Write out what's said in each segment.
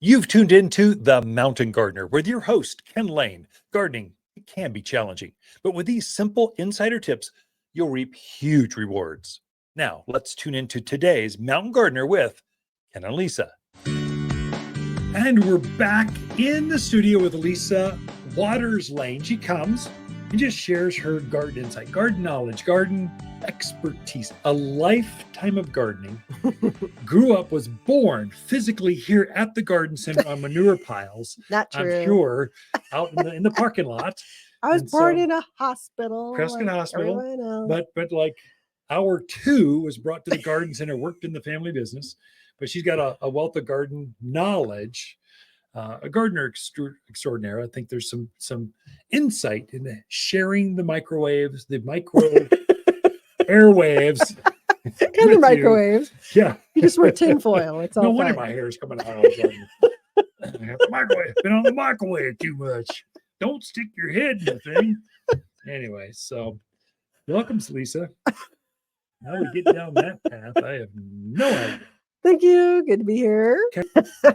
You've tuned into The Mountain Gardener with your host, Ken Lain. Gardening, it can be challenging, but with these simple insider tips, you'll reap huge rewards. Now, let's tune into today's Mountain Gardener with Ken and Lisa. And we're back in the studio with Lisa Watters Lane. She comes and just shares her garden insight, garden knowledge, garden expertise, a lifetime of gardening. Grew up, was born physically here at the garden center on manure piles. Not true. I'm sure out in the parking lot. I was born in a hospital. Prescott like Hospital. everyone else. But like hour two was brought to the garden center, worked in the family business. But she's got a wealth of garden knowledge. A gardener extraordinaire. I think there's some insight in sharing the microwaves, the micro airwaves. And the microwaves. Yeah. You just wear tinfoil. It's all No wonder fine. my hair is coming out. The microwave. Been on the microwave too much. Don't stick your head in the thing. Anyway, so welcome, Lisa. Now we get down that path. I have no idea. Thank you. Good to be here. Okay.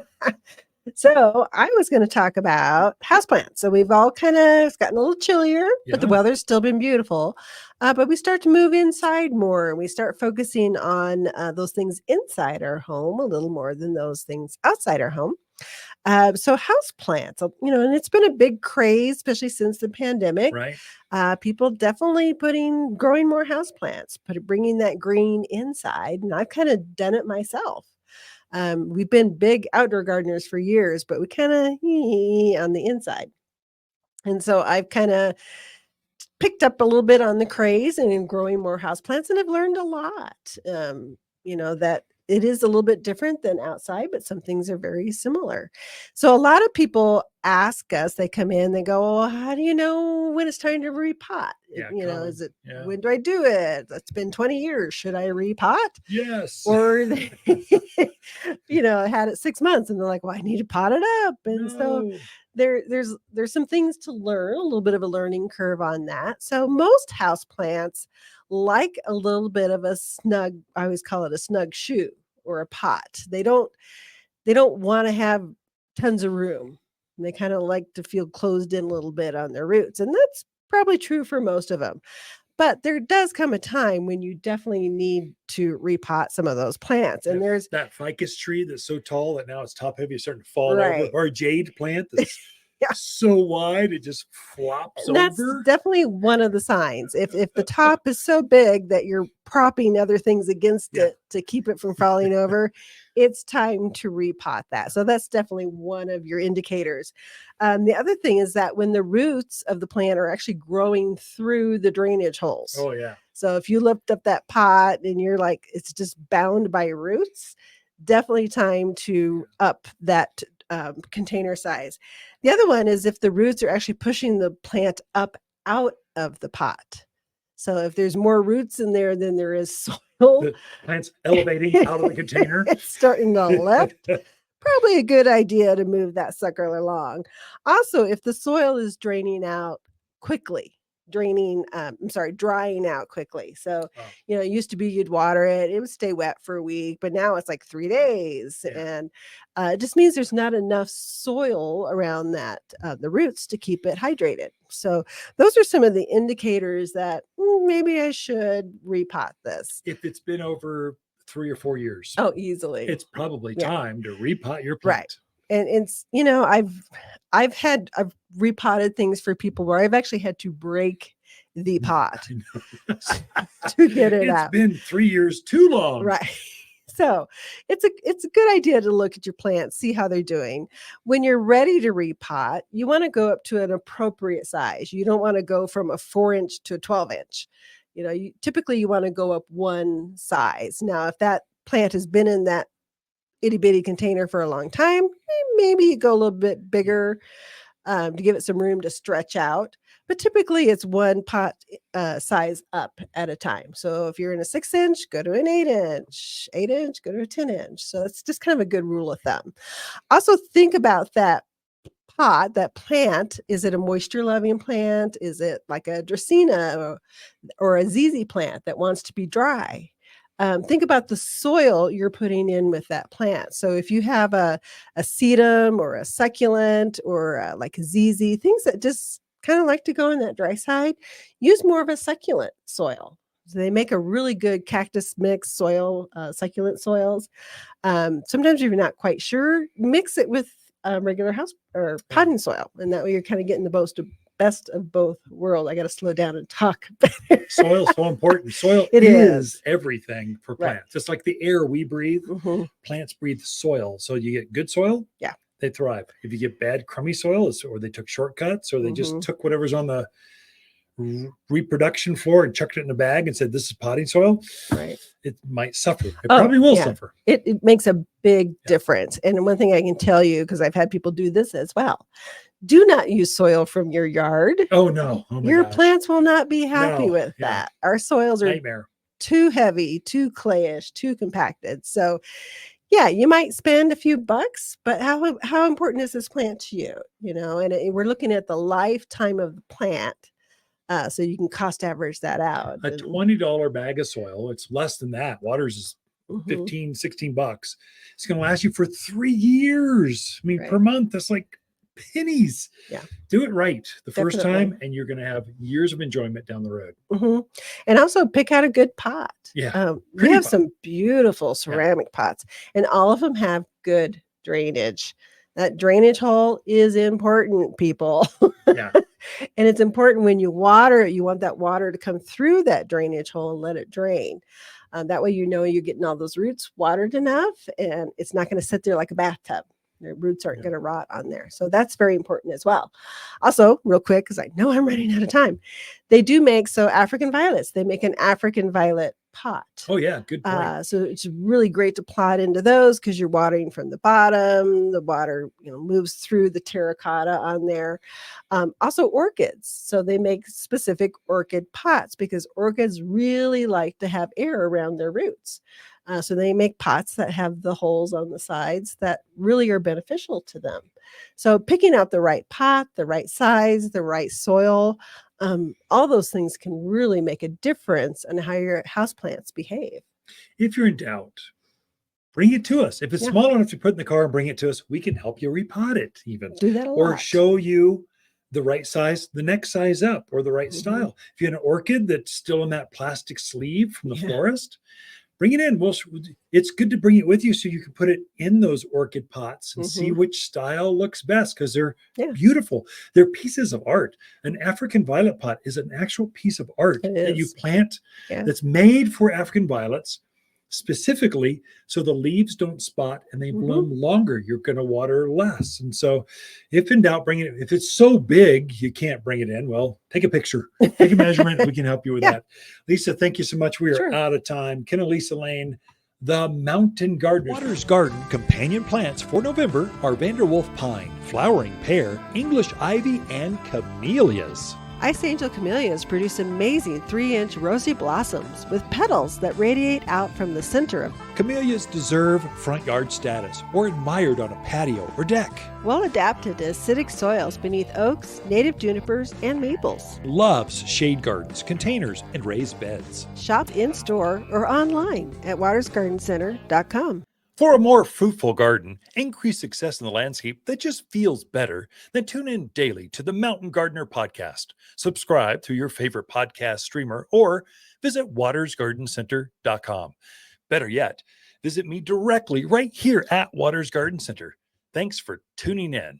So I was going to talk about houseplants. So we've all kind of gotten a little chillier, but the weather's still been beautiful. But we start to move inside more, and we start focusing on those things inside our home a little more than those things outside our home. So houseplants, and it's been a big craze, especially since the pandemic. Right. People definitely growing more houseplants, bringing that green inside. And I've kind of done it myself. We've been big outdoor gardeners for years, but we kind of on the inside. And so I've kind of picked up a little bit on the craze and in growing more houseplants, and I've learned a lot. That it is a little bit different than outside, but some things are very similar. So a lot of people ask us, they come in, they go, well, how do you know when it's time to repot? Yeah, is it, when do I do it? It's been 20 years. Should I repot? Yes. Or, I had it 6 months and they're like, well, I need to pot it up. And so there's some things to learn, a little bit of a learning curve on that. So most houseplants like a little bit of a snug, I always call it a snug shoe or a pot. They don't want to have tons of room. They kind of like to feel closed in a little bit on their roots. And that's probably true for most of them. But there does come a time when you definitely need to repot some of those plants. And there's that ficus tree that's so tall that now it's top heavy, it's starting to fall Right. over. Or a jade plant that's so wide it just flops over. That's definitely one of the signs. If the top is so big that you're propping other things against it to keep it from falling over, it's time to repot that. So that's definitely one of your indicators. The other thing is that when the roots of the plant are actually growing through the drainage holes. Oh, yeah. So if you lift up that pot and you're like, it's just bound by roots, definitely time to up that container size. The other one is if the roots are actually pushing the plant up out of the pot. So if there's more roots in there than there is soil, the plant's elevating out of the container. It's starting to lift. Probably a good idea to move that sucker along. Also, if the soil is drying out quickly. Drying out quickly. So, it used to be you'd water it, it would stay wet for a week, but now it's like 3 days. And it just means there's not enough soil around that, the roots to keep it hydrated. So those are some of the indicators that maybe I should repot this. If it's been over 3 or 4 years. Oh, easily. It's probably time to repot your plant. Right. And it's, I've repotted things for people where I've actually had to break the pot to get it out. It's been 3 years too long. Right. So it's a good idea to look at your plants, see how they're doing. When you're ready to repot, you want to go up to an appropriate size. You don't want to go from a 4-inch to a 12-inch. Typically you want to go up one size. Now, if that plant has been in that itty bitty container for a long time, maybe you go a little bit bigger to give it some room to stretch out. But typically it's one pot size up at a time. So if you're in a 6-inch, go to an 8-inch, 8-inch, go to a 10-inch. So it's just kind of a good rule of thumb. Also think about that pot, that plant. Is it a moisture loving plant? Is it like a Dracaena or a ZZ plant that wants to be dry? Think about the soil you're putting in with that plant. So if you have a sedum or a succulent or like a ZZ, things that just kind of like to go in that dry side, use more of a succulent soil. So they make a really good cactus mix soil, succulent soils. Sometimes if you're not quite sure, mix it with regular house or potting soil, and that way you're kind of getting the best of both worlds. I got to slow down and talk. Soil is so important. Soil It is is. everything for Right. plants. Just like the air we breathe, Mhm. plants breathe soil. So you get good soil, Yeah. they thrive. If you get bad, crummy soil, or they took shortcuts, or they just Mhm. took whatever's on the reproduction floor and chucked it in a bag and said, "This is potting soil," Right. it might suffer. It Oh, probably will yeah. suffer. It makes a big difference. And one thing I can tell you, because I've had people do this as well, do not use soil from your yard. Oh no. Oh my Your gosh. plants will not be happy No. with Yeah. that. Our soils are Nightmare. too heavy, too clayish, too compacted. So, yeah, you might spend a few bucks, but how important is this plant to you? We're looking at the lifetime of the plant, so you can cost average that out. A $20 bag of soil, it's less than that. Watters is Mhm. 15, 16 bucks. It's going to last you for 3 years. I mean, per Right. month, that's like pennies. Yeah. Do it right the first Definitely. time, and you're going to have years of enjoyment down the road. Mhm. And also pick out a good pot. Yeah. We Pretty have pot. some beautiful ceramic pots, and all of them have good drainage. That drainage hole is important, people. Yeah. And it's important when you water, you want that water to come through that drainage hole and let it drain. That way, you're getting all those roots watered enough, and it's not going to sit there like a bathtub. The roots aren't Yeah. going to rot on there. So that's very important as well. Also, real quick, because I know I'm running out of time, they do make African violets. They make an African violet pot. Oh, yeah. Good point. So it's really great to plot into those because you're watering from the bottom. The water, moves through the terracotta on there. Also orchids. So they make specific orchid pots because orchids really like to have air around their roots. So they make pots that have the holes on the sides that really are beneficial to them. So picking out the right pot, the right size, the right soil, all those things can really make a difference in how your houseplants behave. If you're in doubt, bring it to us. If it's Yeah. small enough to put in the car and bring it to us, we can help you repot it even. Do that a Or lot. show you the right size, the next size up, or the right Mhm. style. If you have an orchid that's still in that plastic sleeve from the Yeah. florist, bring it in. It's good to bring it with you so you can put it in those orchid pots and see Mhm. which style looks best because they're Yeah. beautiful. They're pieces of art. An African violet pot is an actual piece of art It that you is. plant Yeah. that's made for African violets specifically so the leaves don't spot and they Mhm. bloom longer. You're going to water less. And so if in doubt, bring it. If it's so big you can't bring it in, well, take a picture, take a measurement. We can help you with Yeah. that. Lisa, thank you so much. We are Sure. out of time. Ken and Lisa Lain, the Mountain Gardeners. Watters Garden companion plants for November are Vanderwolf pine, flowering pear, English ivy, and camellias. Ice Angel camellias produce amazing 3-inch rosy blossoms with petals that radiate out from the center of. Camellias deserve front yard status or admired on a patio or deck. Well adapted to acidic soils beneath oaks, native junipers, and maples. Loves shade gardens, containers, and raised beds. Shop in-store or online at watersgardencenter.com. For a more fruitful garden, increase success in the landscape that just feels better, then tune in daily to the Mountain Gardener podcast. Subscribe through your favorite podcast streamer or visit watersgardencenter.com. Better yet, visit me directly right here at Watters Garden Center. Thanks for tuning in.